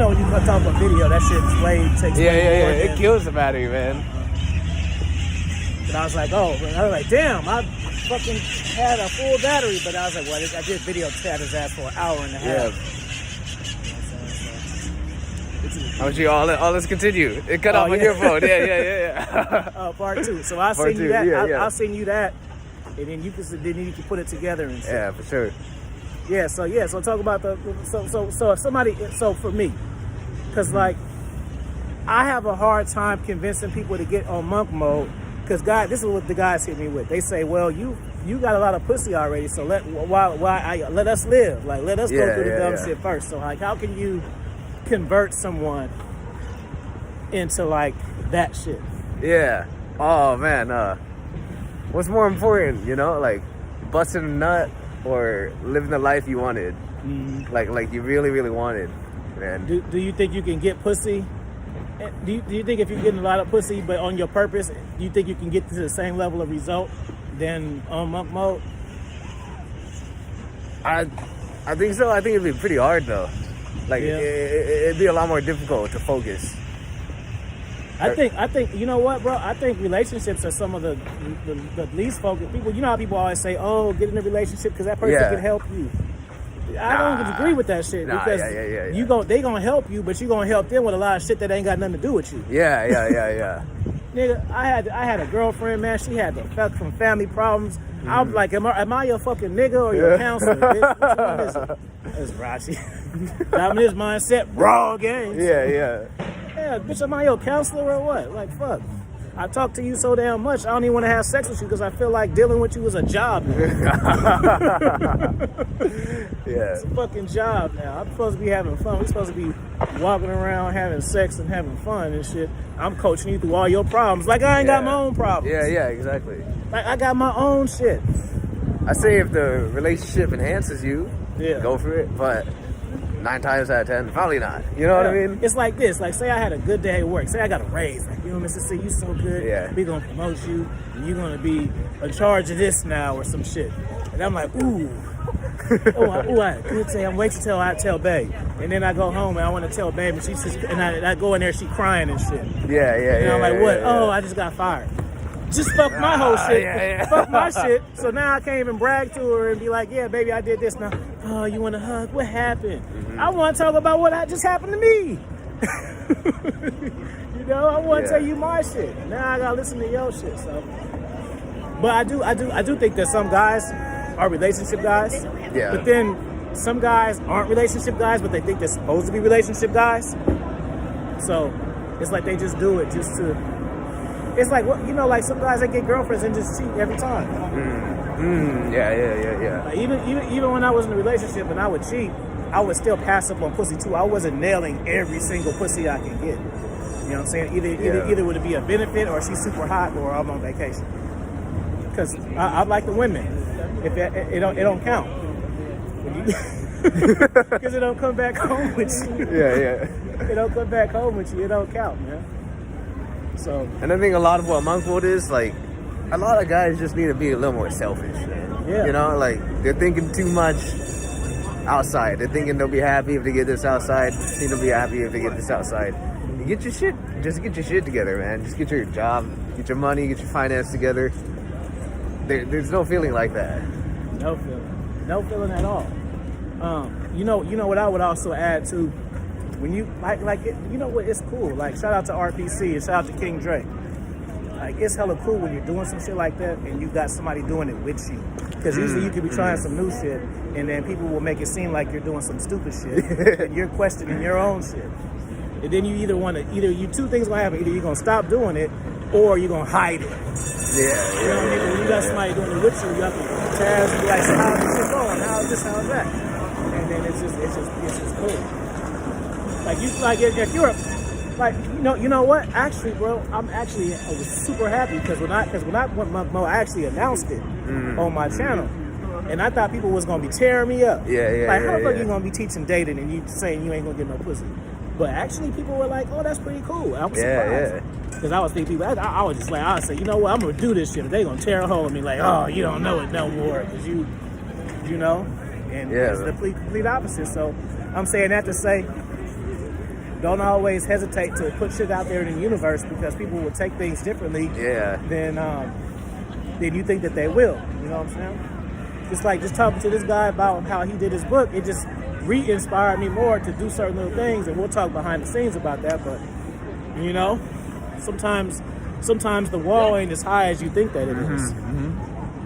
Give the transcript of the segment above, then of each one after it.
when you talk about video, that shit takes way more It kills the battery, man. And I was like, damn, I fucking had a full battery, but I was like, well, I did video chat his ass for an hour and a half. How about you? All let's continue. It cut off on your phone. Yeah. Part 2. So I'll send you that. I'll send you that, and then you can put it together and shit. Yeah, for sure. So talk about so for me, because like I have a hard time convincing people to get on monk mode, because this is what the guys hit me with. They say, well, you got a lot of pussy already, so let us live, like let us go through the dumb shit first. So like, how can you convert someone into like that shit? Yeah. Oh man. What's more important, like busting a nut or living the life you wanted, like you really, really wanted, man. Do you think you can get pussy? Do you think if you're getting a lot of pussy but on your purpose, do you think you can get to the same level of result than on monk mode? I think so. I think it'd be pretty hard though. Like it'd be a lot more difficult to focus. I think you know what, bro? I think relationships are some of the least focused people. You know how people always say, "Oh, get in a relationship because that person can help you." I don't agree with that shit because they gonna help you, but you gonna help them with a lot of shit that ain't got nothing to do with you. Yeah. Nigga, I had a girlfriend, man. She had some family problems. I was like, am I your fucking nigga or your counselor? Bitch? That's Rashi. I'm in this mindset, raw games. Yeah, bitch, am I your counselor or what? Like, fuck. I talk to you so damn much, I don't even want to have sex with you because I feel like dealing with you is a job now. It's a fucking job now. I'm supposed to be having fun. We're supposed to be walking around having sex and having fun and shit. I'm coaching you through all your problems. Like I ain't got my own problems. Yeah, exactly. Like I got my own shit. I say if the relationship enhances you, go for it. But 9 times out of 10, probably not. You know what I mean? It's like this. Like, say I had a good day at work. Say I got a raise. Like, Mr. C, you so good. Yeah. We gonna promote you, and you're gonna be in charge of this now or some shit. And I'm like, ooh. I had a good day. I'm waiting till I tell Babe. And then I go home and I want to tell Babe, and she says, and I go in there, she crying and shit. Yeah. And I'm like, what? Oh, I just got fired. Just fuck my whole shit. Fuck my shit. So now I can't even brag to her and be like, yeah, baby, I did this. Now, oh, you want to hug? What happened? I want to talk about what just happened to me. I want to tell you my shit. Now I gotta listen to your shit. So, but I do think that some guys are relationship guys. Yeah. But then some guys aren't relationship guys, but they think they're supposed to be relationship guys. So it's like they just do it just to. It's like like some guys that get girlfriends and just cheat every time. Yeah. Like even when I was in a relationship and I would cheat, I would still pass up on pussy too. I wasn't nailing every single pussy I could get. You know what I'm saying? Either would it be a benefit or she's super hot or I'm on vacation. Because I like the women. If it don't count. Because it don't come back home with you. Yeah. It don't come back home with you. It don't count, man. So. And I think a lot of what monk mode is, like, a lot of guys just need to be a little more selfish. Yeah. Like, they're thinking too much outside. They're thinking they'll be happy if they get this outside. They'll be happy if they get this outside. You get your shit together, man. Just get your job, get your money, get your finance together. There's no feeling like that. No feeling at all. You know what I would also add too, when you like it, you know what, it's cool. Like, shout out to RPC and shout out to King Drake. Like, it's hella cool when you're doing some shit like that and you got somebody doing it with you. Because usually you could be trying some new shit and then people will make it seem like you're doing some stupid shit and you're questioning your own shit. And then you two things gonna happen. Either you're gonna stop doing it or you're gonna hide it. Yeah. You know what I mean? When you got somebody doing it with you, you have to ask and be like, so how's this shit going? How's this? How's that? And then it's just cool. Like if you're like, you know what? Actually, bro, I was super happy because when I went monk mode, I actually announced it on my channel, and I thought people was gonna be tearing me up. Yeah. Like, how the fuck you gonna be teaching dating and you saying you ain't gonna get no pussy? But actually, people were like, "Oh, that's pretty cool." I was surprised because I was thinking people. I was just like, I would say, you know what? I'm gonna do this shit. And they gonna tear a hole in me like, "Oh, you don't know it no more," because you know, and it's the complete opposite. So I'm saying that to say, don't always hesitate to put shit out there in the universe because people will take things differently than you think that they will. You know what I'm saying? Just like just talking to this guy about how he did his book, it just re-inspired me more to do certain little things, and we'll talk behind the scenes about that. But you know, sometimes the wall ain't as high as you think that it is.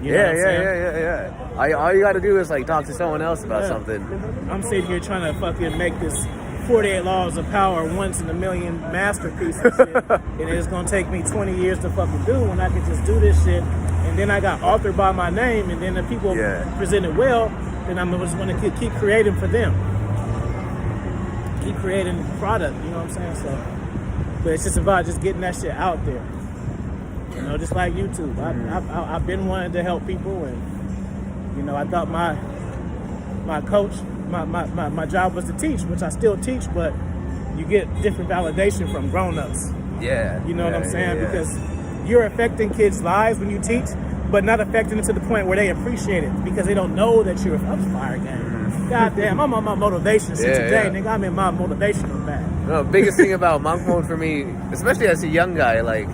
You know yeah. All you got to do is like talk to someone else about something. I'm sitting here trying to fucking make this 48 Laws of Power once in a million masterpiece and shit, and it's gonna take me 20 years to fucking do when I could just do this shit. And then I got authored by my name, and then the people present it well, then I'm just gonna keep creating for them, keep creating product. You know what I'm saying? So, but it's just about just getting that shit out there. You know, just like YouTube. I've been wanting to help people, and you know, I thought my coach, my job was to teach, which I still teach, but you get different validation from grown-ups. Yeah. You know what I'm saying? Because you're affecting kids' lives when you teach, but not affecting it to the point where they appreciate it because they don't know that you're a fire game. God damn, I'm on my motivation shit today, nigga. I'm in my motivational bag. No, biggest thing about monk mode for me, especially as a young guy, like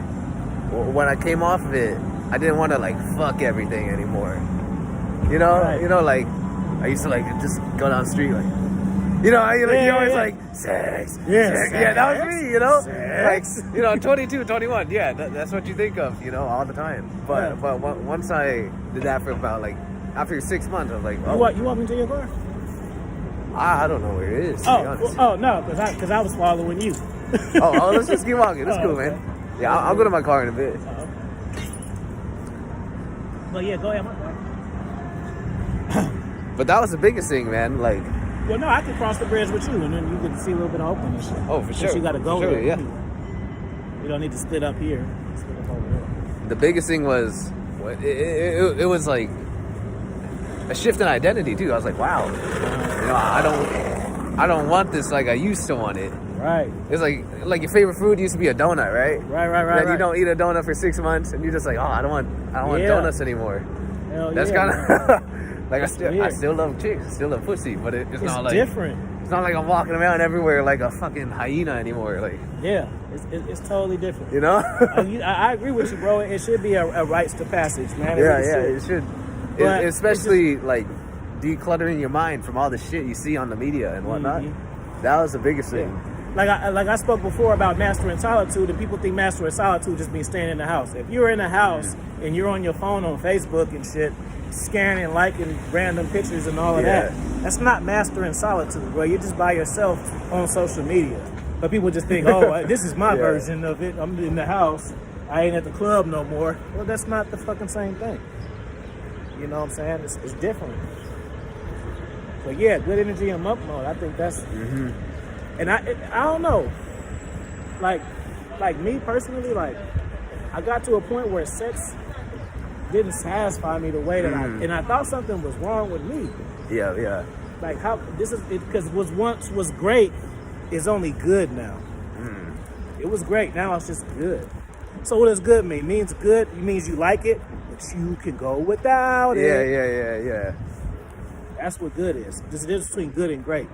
when I came off of it, I didn't want to like fuck everything anymore. You know, like I used to like just go down the street like, you know, you're always like sex. Sex. Yeah, that was me. You know, sex. Like 22, 21. Yeah, that's what you think of, you know, all the time. But once I did that for about like after 6 months, I was like, oh, you walk me to your car? I don't know where it is. No, because I was following you. Let's just keep walking. That's cool, man. Yeah, I'll go to my car in a bit. But yeah, go ahead, my car. But that was the biggest thing, man. Like, well, no, I could cross the bridge with you, and then you could see a little bit of Oakland and shit. Oh, for sure. You got to go there. Yeah. You don't need to split up here. Split up over there. The biggest thing was it was like a shift in identity too. I was like, wow, you know, I don't want this like I used to want it. Right. It's like your favorite food used to be a donut, right? Right. Then you don't eat a donut for 6 months, and you're just like, oh, I don't want donuts anymore. Hell That's kind of like I still love chicks, I still love pussy, but it's not like different. It's not like I'm walking around everywhere like a fucking hyena anymore. Like, yeah, it's totally different. You know? I agree with you, bro. It should be a rites to passage, man. It should. Especially like decluttering your mind from all the shit you see on the media and whatnot. That was the biggest thing. Like I spoke before about mastering solitude, and people think mastering solitude just means staying in the house. If you're in the house and you're on your phone on Facebook and shit, scanning, liking random pictures and all of that, that's not mastering solitude, bro. You're just by yourself on social media. But people just think, oh, this is my version of it. I'm in the house. I ain't at the club no more. Well, that's not the fucking same thing. You know what I'm saying? It's different. But yeah, good energy in monk mode. I think that's... And I don't know. Like me personally, like I got to a point where sex didn't satisfy me the way that I thought something was wrong with me. Yeah. Like how this is because what once was great is only good now. It was great, now it's just good. So what does good mean? It means good. It means you like it, but you can go without it. Yeah. That's what good is. There's a difference between good and great.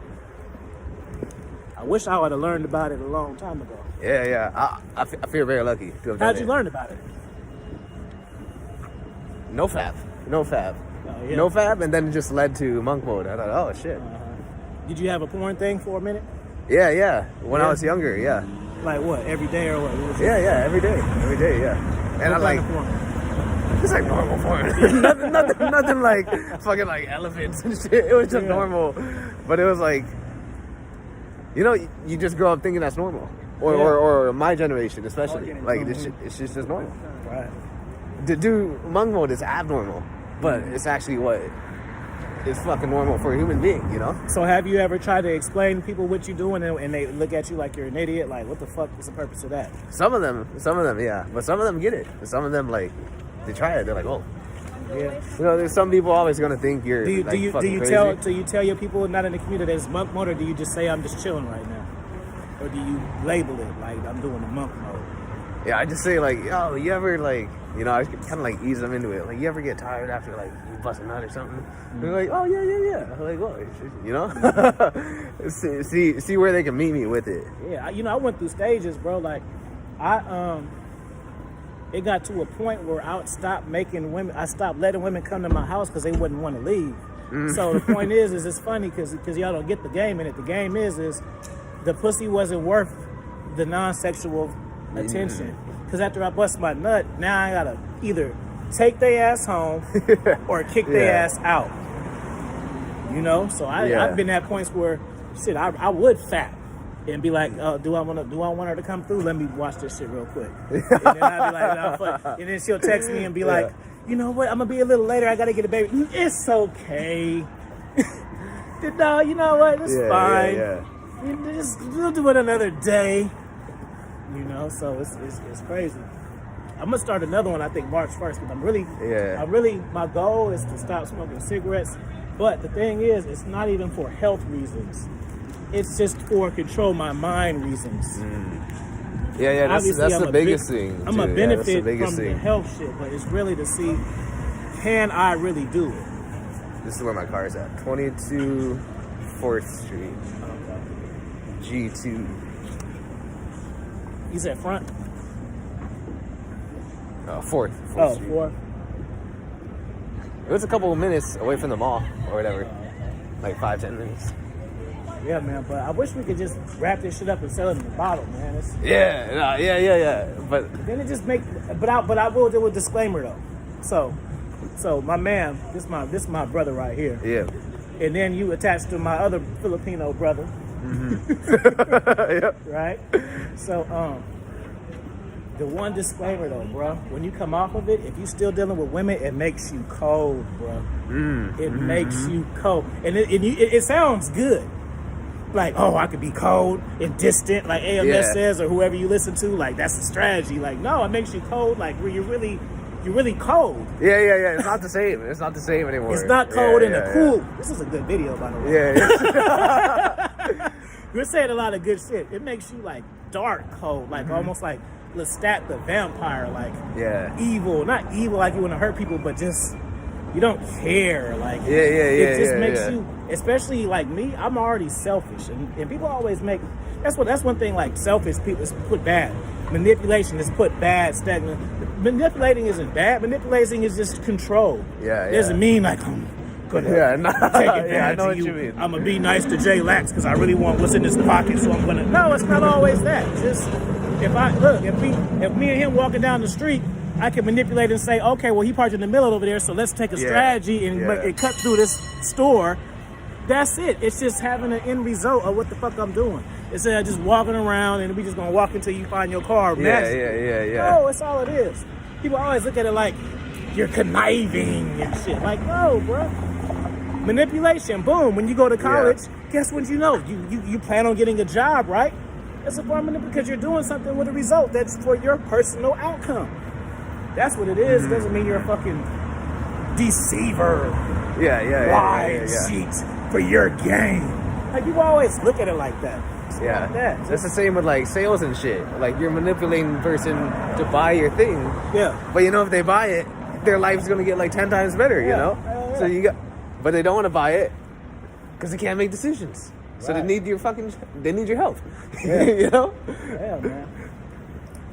I wish I would have learned about it a long time ago. Yeah. I feel very lucky to have done How'd you learn about it? No fab. Oh, yeah. No fab, and then it just led to monk mode. I thought, oh shit. Did you have a porn thing for a minute? Yeah. When I was younger, yeah. Like what? Every day or what? Yeah. Every day, yeah. And I like it's like normal porn. nothing like fucking like elephants and shit. It was just normal, but it was like, you know, you just grow up thinking that's normal, or my generation especially. Like it's just normal. Right. To do monk mode is abnormal, but it's actually what is fucking normal for a human being, you know? So have you ever tried to explain to people what you're doing and they look at you like you're an idiot? Like, what the fuck is the purpose of that? Some of them, yeah. But some of them get it. But some of them, like, they try it. They're like, oh. Yeah. You know, there's some people always going to think you're do you crazy. tell your people not in the community that it's monk mode, or do you just say I'm just chilling right now? Or do you label it like I'm doing the monk mode? Yeah, I just say like, yo, you ever like, I kind of like ease them into it. Like, you ever get tired after like you bust a nut or something? They're like, oh yeah. I'm like, well, see where they can meet me with it. Yeah, I went through stages, bro. Like, it got to a point where I stopped letting women come to my house because they wouldn't want to leave. So the point is it's funny because y'all don't get the game in it. The game is the pussy wasn't worth the non-sexual attention. Because after I bust my nut, now I gotta either take their ass home or kick their ass out. So I've been at points where shit, I would fap and be like, do I want her to come through? Let me watch this shit real quick. And then I'd be like, nah, fuck. And then she'll text me and be like, you know what? I'm gonna be a little later. I gotta get a baby. It's okay. No, you know what? It's fine. We'll do it another day. So it's crazy. I'm gonna start another one. I think March 1st because my goal is to stop smoking cigarettes. But the thing is, it's not even for health reasons. It's just for control my mind reasons. Yeah, that's the biggest thing. I'm a benefit from the health shit, but it's really to see, can I really do it? This is where my car is at. 22 4th Street. G2. You said front? 4th. Oh, Street. 4th. It was a couple of minutes away from the mall or whatever. Like 5-10 minutes. Yeah, man, but I wish we could just wrap this shit up and sell it in a bottle, man. Yeah. But then it just but I will do a disclaimer though. So my man, this my brother right here. Yeah. And then you attached to my other Filipino brother. Yep. Right? So the one disclaimer though, bro, when you come off of it, if you still dealing with women, it makes you cold, bro. It makes you cold. And it sounds good. Like, oh, I could be cold and distant, like AMS says, or whoever you listen to. Like, that's the strategy. Like, no, it makes you cold. Like, where you're really cold. Yeah. It's not the same. It's not the same anymore. It's not cold in the cool. This is a good video, by the way. Yeah. You're saying a lot of good shit. It makes you like dark cold, like almost like Lestat the vampire, like evil. Not evil like you want to hurt people, but just you don't care. Like it just makes you, especially like me, I'm already selfish, and people always make that's one thing, like selfish people is put bad. Manipulation is put bad, stagnant. Manipulating isn't bad. Manipulating is just control. It doesn't mean like I'm gonna take advantage I know of what you. you mean. I'm gonna be nice to Jlax because I really want what's in his pocket, so I'm gonna. No, it's not always that. Just if me and him walking down the street, I can manipulate and say, okay, well he parked in the middle over there, so let's take a strategy and cut through this store. That's it. It's just having an end result of what the fuck I'm doing. Instead of just walking around and we just gonna walk until you find your car. Yeah. No, that's all it is. People always look at it like you're conniving and shit. Like, no, bro. Manipulation. Boom. When you go to college, guess what you know? You plan on getting a job, right? It's a form of manipulation because you're doing something with a result that's for your personal outcome. That's what it is. It doesn't mean you're a fucking deceiver. Lie, cheat for your gain. Like, people always look at it like that. Like that. That's the same with like sales and shit. Like, you're manipulating the person to buy your thing. But if they buy it, their life's gonna get like 10 times better. You know. So but they don't want to buy it because they can't make decisions. So they need your help. You know. Yeah, man.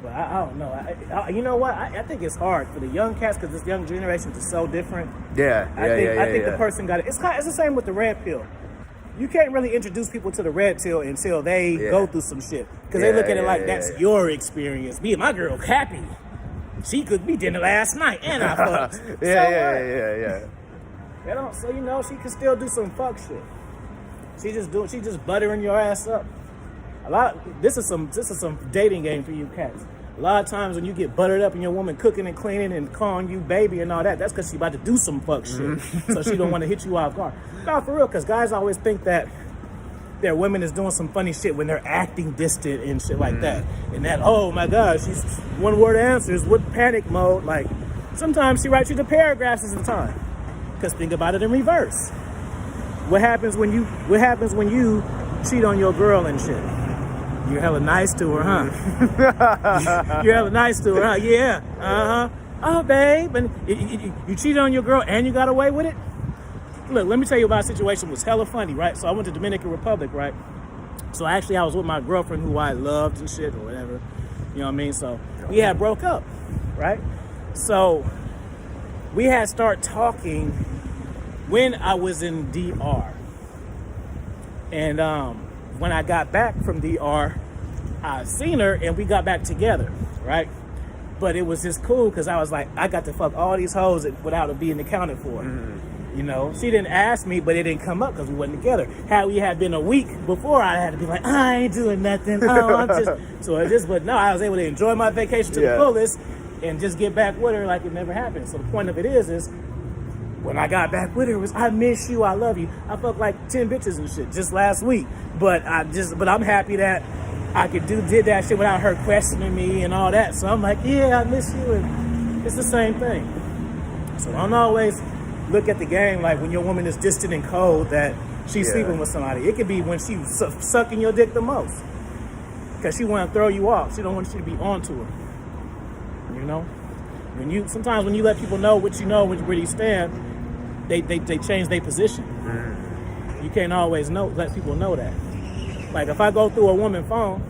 But I don't know. You know what? I think it's hard for the young cats because this young generation is so different. I think the person got it. It's the same with the red pill. You can't really introduce people to the red pill until they go through some shit. Because they look at it like that's your experience. Me and my girl happy. She could be dinner last night and I fucked. Yeah. So she can still do some fuck shit. She just buttering your ass up. This is some dating game for you cats. A lot of times when you get buttered up and your woman cooking and cleaning and calling you baby and all that, that's because she about to do some fuck shit. So she don't want to hit you off guard. No, for real, because guys always think that their women is doing some funny shit when they're acting distant and shit like that. And that, oh my God, she's one word answers with panic mode. Like, sometimes she writes you the paragraphs at the time. Because think about it in reverse. What happens when you cheat on your girl and shit? You're hella nice to her, huh? You're hella nice to her, huh? Yeah. Uh-huh. Oh, babe. And you cheated on your girl and you got away with it? Look, let me tell you about a situation. It was hella funny, right? So I went to Dominican Republic, right? So actually I was with my girlfriend who I loved and shit or whatever. You know what I mean? So we had broke up, right? So we had started talking when I was in DR. And when I got back from DR, I seen her and we got back together, right? But it was just cool because I was like, I got to fuck all these hoes without it being accounted for. You know, she didn't ask me, but it didn't come up because we wasn't together. Had we had been a week before, I had to be like, I ain't doing nothing. Oh, I'm just so it just. But no, I was able to enjoy my vacation to the fullest and just get back with her like it never happened. So the point of it is when I got back with her, was I miss you, I love you. I fucked like 10 bitches and shit just last week, but I'm happy that I did that shit without her questioning me and all that. So I'm like, yeah, I miss you, and it's the same thing. So I don't always look at the game like when your woman is distant and cold that she's sleeping with somebody. It could be when she's sucking your dick the most because she want to throw you off. She don't want you to be onto her. You know, sometimes when you let people know what you know, where you stand, they change their position. You can't always let people know that. Like if I go through a woman's phone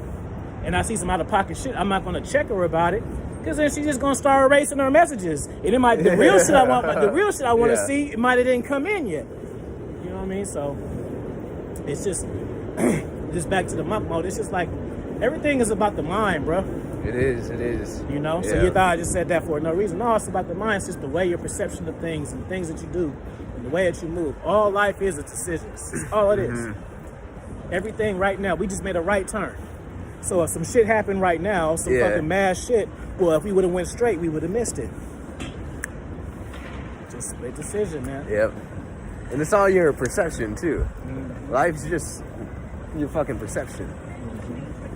and I see some out of pocket shit, I'm not gonna check her about it. Because then she's just gonna start erasing her messages, and it might the real shit I want to see. It might have didn't come in yet. You know what I mean? So it's just back to the monk mode. It's just like everything is about the mind, bro. It is. You know. So you thought I just said that for no reason? No, it's about the mind. It's just the way your perception of things and things that you do, and the way that you move. All life is decisions. That's all it is. Everything right now. We just made a right turn. So if some shit happened right now, some fucking mad shit. Well, if we would have went straight, we would have missed it. Just a decision, man. Yep. And it's all your perception, too. Life's just your fucking perception.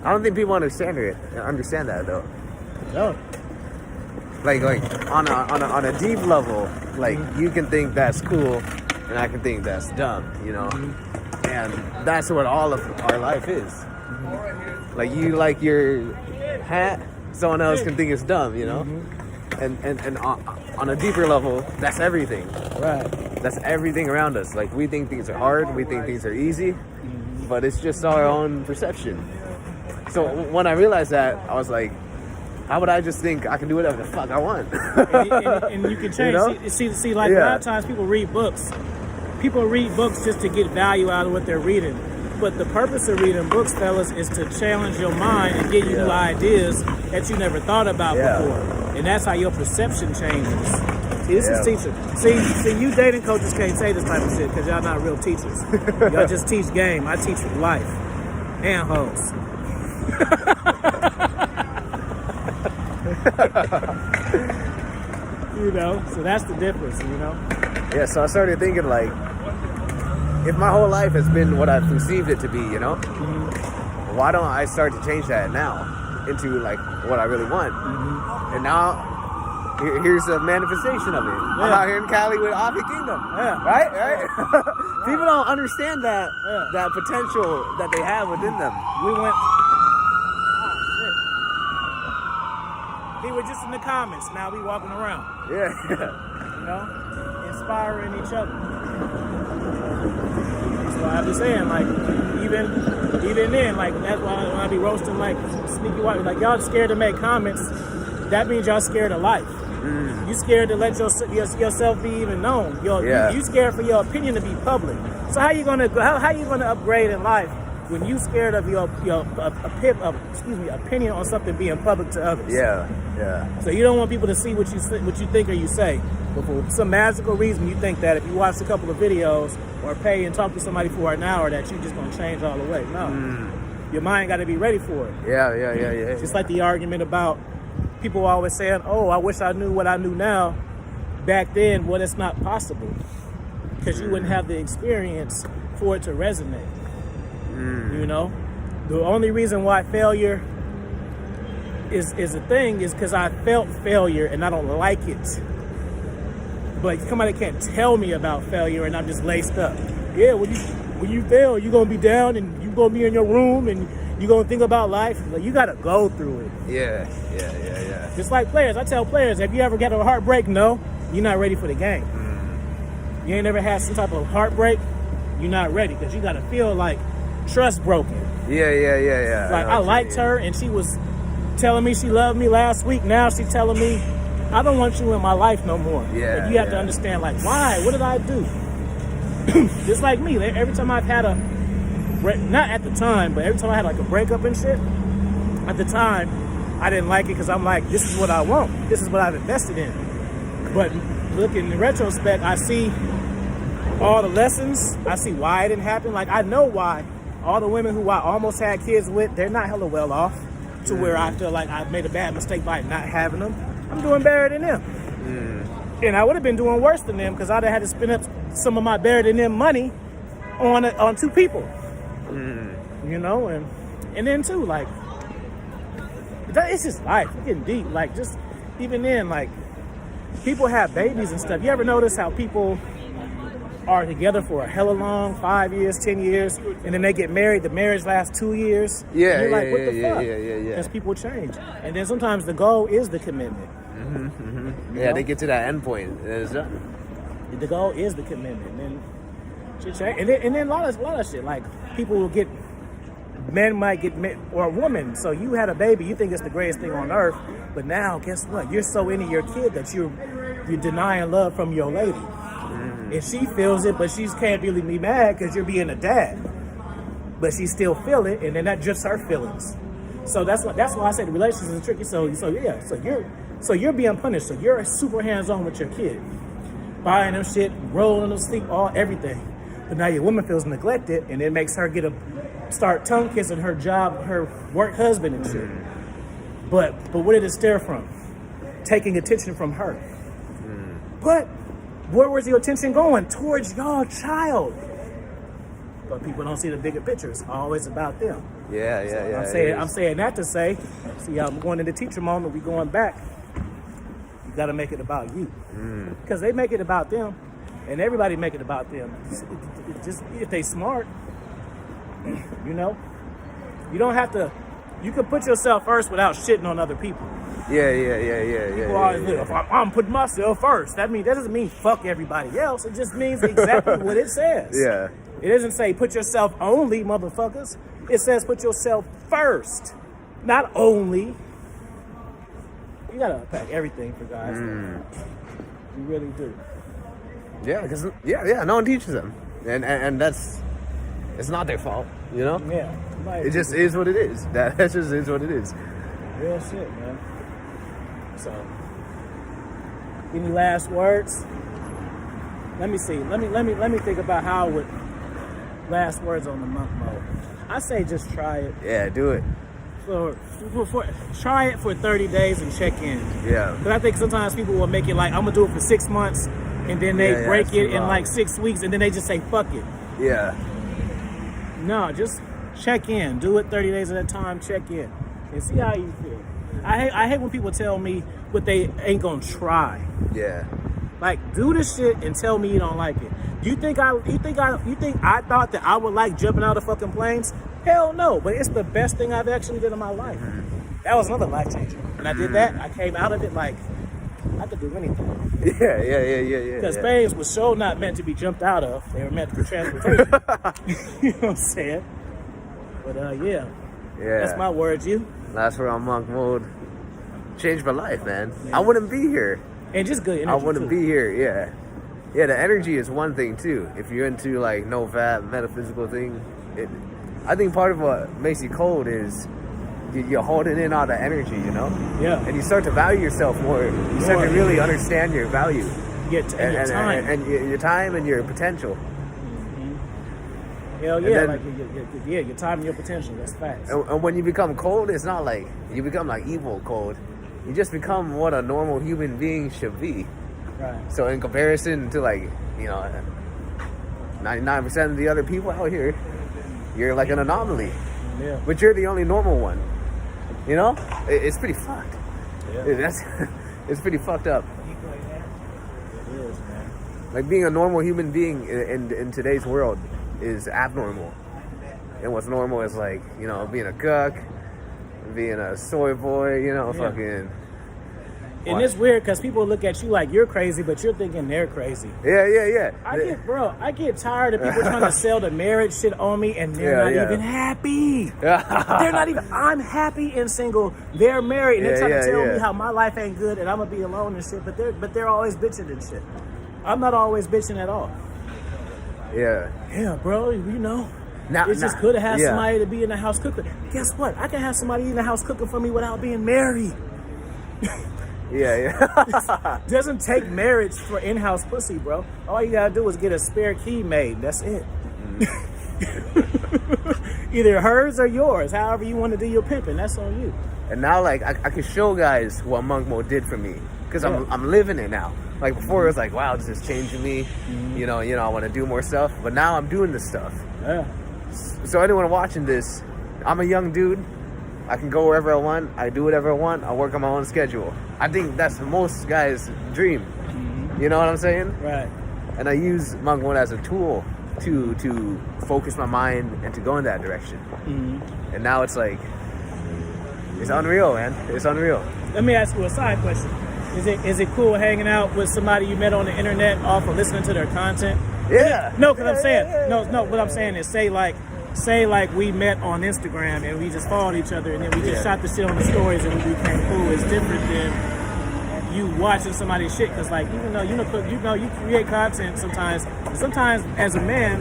I don't think people understand that, though. No. Like on a deep level, like you can think that's cool, and I can think that's dumb, you know? And that's what all of our life is. Like you like your hat, someone else can think it's dumb, you know? And on a deeper level, that's everything. Right. That's everything around us. Like we think things are hard, we think things are easy, but it's just our own perception. So when I realized that, I was like, how would I just think I can do whatever the fuck I want? and you can change. You know? See, like a lot of times people read books. People read books just to get value out of what they're reading. But the purpose of reading books, fellas, is to challenge your mind and give you new ideas that you never thought about before. And that's how your perception changes. See, this is teacher. See, you dating coaches can't say this type of shit because y'all not real teachers. Y'all just teach game. I teach life and hoes. You know, so that's the difference, you know? Yeah, so I started thinking like, if my whole life has been what I've perceived it to be, you know, why don't I start to change that now into like what I really want? And now, here's a manifestation of it. I'm out here in Cali with Avi Kingdom. Right? People don't understand that potential that they have within them. We went. He was just in the comments. Now we walking around. Yeah. You know, inspiring each other. That's why I be saying, like, even then, like, that's why when I be roasting, like, sneaky white, like, y'all scared to make comments. That means y'all scared of life. You scared to let yourself be even known. You scared for your opinion to be public. So how you gonna upgrade in life when you scared of your opinion on something being public to others? Yeah. So you don't want people to see what you think or you say. But for some magical reason, you think that if you watch a couple of videos or pay and talk to somebody for an hour, that you're just gonna change all the way. No, your mind got to be ready for it. Yeah. Just like the argument about people always saying, "Oh, I wish I knew what I knew now back then." Well, it's not possible because you wouldn't have the experience for it to resonate. You know, the only reason why failure is a thing is because I felt failure and I don't like it. But somebody can't tell me about failure and I'm just laced up. Yeah, when you fail, you're gonna be down and you're gonna be in your room and You gonna think about life? Like, you gotta go through it. Yeah. Just like players. I tell players, have you ever got a heartbreak? No. You're not ready for the game. You ain't never had some type of heartbreak, you're not ready. Because you gotta feel like trust broken. Yeah. Like, I liked her and she was telling me she loved me last week. Now she's telling me, I don't want you in my life no more. Yeah. But you have to understand, like, why? What did I do? Just like me, every time I've had not at the time, but every time I had like a breakup and shit, at the time, I didn't like it because I'm like, this is what I want. This is what I've invested in. But looking in retrospect, I see all the lessons. I see why it didn't happen. Like, I know why all the women who I almost had kids with, they're not hella well off to where I feel like I made a bad mistake by not having them. I'm doing better than them. And I would have been doing worse than them because I'd have had to spend up some of my better than them money on two people. You know, and then too, like, it's just life. We're getting deep. Like, just even then, like, people have babies and stuff. You ever notice how people are together for a hella long, 5 years, 10 years, and then they get married, the marriage lasts 2 years? Yeah, you're like, what the fuck? Yeah. Because people change. And then sometimes the goal is the commitment. Yeah, they get to that end point. The goal is the commitment. And then shit change. And then a lot of shit. Like, people will get, men might get, or a woman, so you had a baby, you think it's the greatest thing on earth, but now, guess what? You're so into your kid that you're denying love from your lady. And she feels it, but she can't really be mad because you're being a dad. But she still feel it, and then that just her feelings. So that's why I say the relationship is tricky. So you're being punished. So you're super hands-on with your kid, buying them shit, rolling them sleep, everything. But now your woman feels neglected, and it makes her start tongue kissing her work husband and shit. But where did it stem from? Taking attention from her. But where was your attention going? Towards your child. But people don't see the bigger picture. It's always about them. Yeah. I'm saying that to say, see, I'm going into teacher moment. We going back. You got to make it about you, because they make it about them, and everybody make it about them. Just if they smart, you know, you don't have to. You can put yourself first without shitting on other people. Yeah. People always live. I'm putting myself first. That doesn't mean fuck everybody else. It just means exactly what it says. Yeah. It doesn't say put yourself only, motherfuckers. It says put yourself first, not only. You gotta unpack everything for guys. You really do. Yeah, because no one teaches them, and it's not their fault, you know. Yeah. It just is what it is. That just is what it is. Real shit, man. So, any last words? Let me see. Let me think about how I would last words on the month mode. I say just try it. Yeah, do it. Try it for 30 days and check in. Yeah. Because I think sometimes people will make it like, I'm gonna do it for 6 months, and then they break it in like 6 weeks, and then they just say fuck it. Yeah. No, just check in. Do it 30 days at a time. Check in and see how you feel. I hate when people tell me what they ain't gonna try. Yeah. Like, do the shit and tell me you don't like it. You think I thought that I would like jumping out of fucking planes? Hell no. But it's the best thing I've actually did in my life. That was another life changer. When I did that, I came out of it like I could do anything. Yeah. Because planes was so not meant to be jumped out of. They were meant for transportation. You know what I'm saying? But yeah. That's my words. You? Last word on monk mode. Changed my life, man. I wouldn't be here. And just good energy. I wouldn't be here. Yeah. The energy is one thing too. If you're into like no fat metaphysical thing, I think part of what makes you cold is you're holding in all the energy, you know. Yeah. And you start to value yourself more. You start to really understand your value. Your time. And your time and your potential. Hell yeah, then, your time and your potential. That's facts. And when you become cold, it's not like you become like evil cold. You just become what a normal human being should be. Right. So in comparison to 99% of the other people out here, you're like an anomaly. Yeah. But you're the only normal one. You know? It's pretty fucked. Yeah. It's pretty fucked up. It is, man. Like being a normal human being in today's world is abnormal. and what's normal is like, you know, being a cook, being a soy boy, you know, Yeah. fucking. And it's weird because people look at you like you're crazy, but you're thinking they're crazy. Yeah. I get tired of people trying to sell the marriage shit on me, and they're not even happy. They're not even. I'm happy and single. They're married, and they're trying to tell me how my life ain't good, and I'm gonna be alone and shit. But they're always bitching and shit. I'm not always bitching at all. Yeah, bro. You know, it's just good to have somebody to be in the house cooking. Guess what? I can have somebody in the house cooking for me without being married. Yeah. Doesn't take marriage for in-house pussy, bro. All you gotta do is get a spare key made. That's it. Either hers or yours. However you want to do your pimping, that's on you. And now, like, I can show guys what Monk Mode did for me because I'm living it now. Like before, it was like, wow, this is changing me. You know, I want to do more stuff. But now I'm doing this stuff. Yeah. So anyone watching this, I'm a young dude. I can go wherever I want. I do whatever I want. I work on my own schedule. I think that's most guys' dream. You know what I'm saying? Right. And I use Monk Mode as a tool to focus my mind and to go in that direction. And now it's like, it's unreal, man. It's unreal. Let me ask you a side question. Is it cool hanging out with somebody you met on the internet off of listening to their content? Yeah. No, because I'm saying, no, what I'm saying is say like we met on Instagram and we just followed each other and then we just shot the shit on the stories and we became cool. It's different than you watching somebody's shit, because like even though you create content sometimes as a man,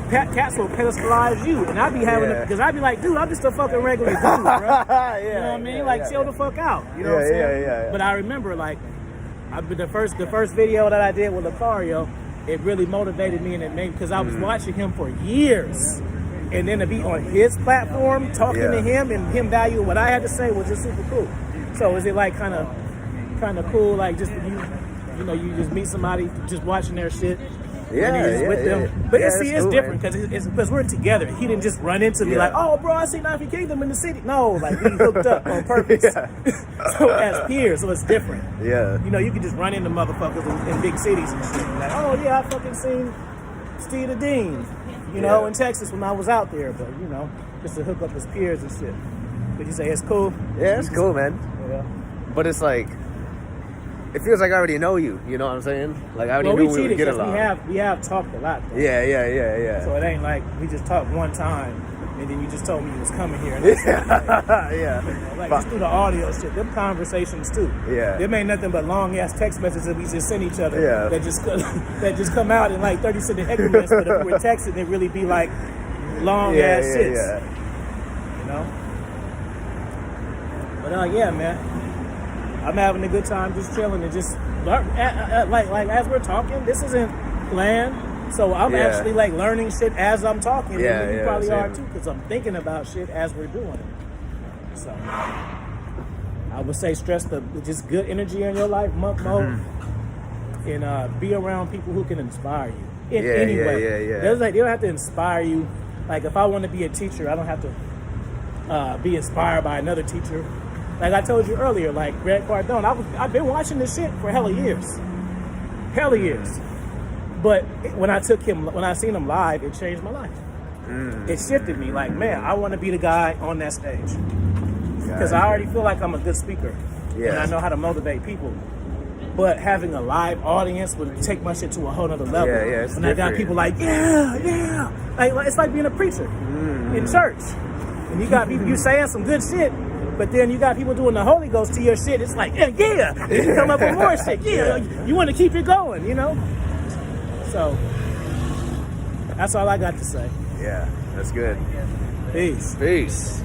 cats will pedestalize you, and I'd be having because I'd be like, dude, I'm just a fucking regular dude, bro. You know what I mean? Chill the fuck out. You know what I'm saying? Yeah. But I remember the first video that I did with Lucario, it really motivated me, and it made, because I was watching him for years. And then to be on his platform, talking to him and him valuing what I had to say was just super cool. So is it like kind of cool, like just you just meet somebody just watching their shit? With them. But it's cool, different because we're together. He didn't just run into me like, oh, bro, I see Knifey Kingdom in the city. No, like we hooked up on purpose. So as peers, so it's different. Yeah. You know, you can just run into motherfuckers in big cities and shit. Like, oh yeah, I fucking seen Steve the Dean, you know, in Texas when I was out there. But you know, just to hook up as peers and shit. But you say it's cool? Yeah, it's cool, man. Yeah. But it's like, it feels like I already know you. You know what I'm saying? Like I already knew we would get along. We have talked a lot, though. Yeah. So it ain't like we just talked one time and then you just told me you was coming here. And just through the audio shit, them conversations too. Yeah. Them ain't nothing but long ass text messages that we just send each other. Yeah. That just come out in like 30-second increments. But if we were texting, it really be like long ass shits. Yeah. You know. But yeah, man. I'm having a good time just chilling and just like as we're talking, this isn't planned, so I'm actually like learning shit as I'm talking. And you probably are too, because I'm thinking about shit as we're doing it. So I would say stress just good energy in your life, Monk Mode, and be around people who can inspire you in any way. They don't have to inspire you. Like if I want to be a teacher, I don't have to be inspired by another teacher. Like I told you earlier, like Grant Cardone, I've been watching this shit for hella years. But when I seen him live, it changed my life. It shifted me. Like, man, I want to be the guy on that stage because I already feel like I'm a good speaker and I know how to motivate people. But having a live audience would take my shit to a whole nother level. When I got people like, like it's like being a preacher in church, and you got people you saying some good shit. But then you got people doing the Holy Ghost to your shit. It's like, and you come up with more shit. You want to keep it going, you know? So, that's all I got to say. Yeah, that's good. Peace. Peace.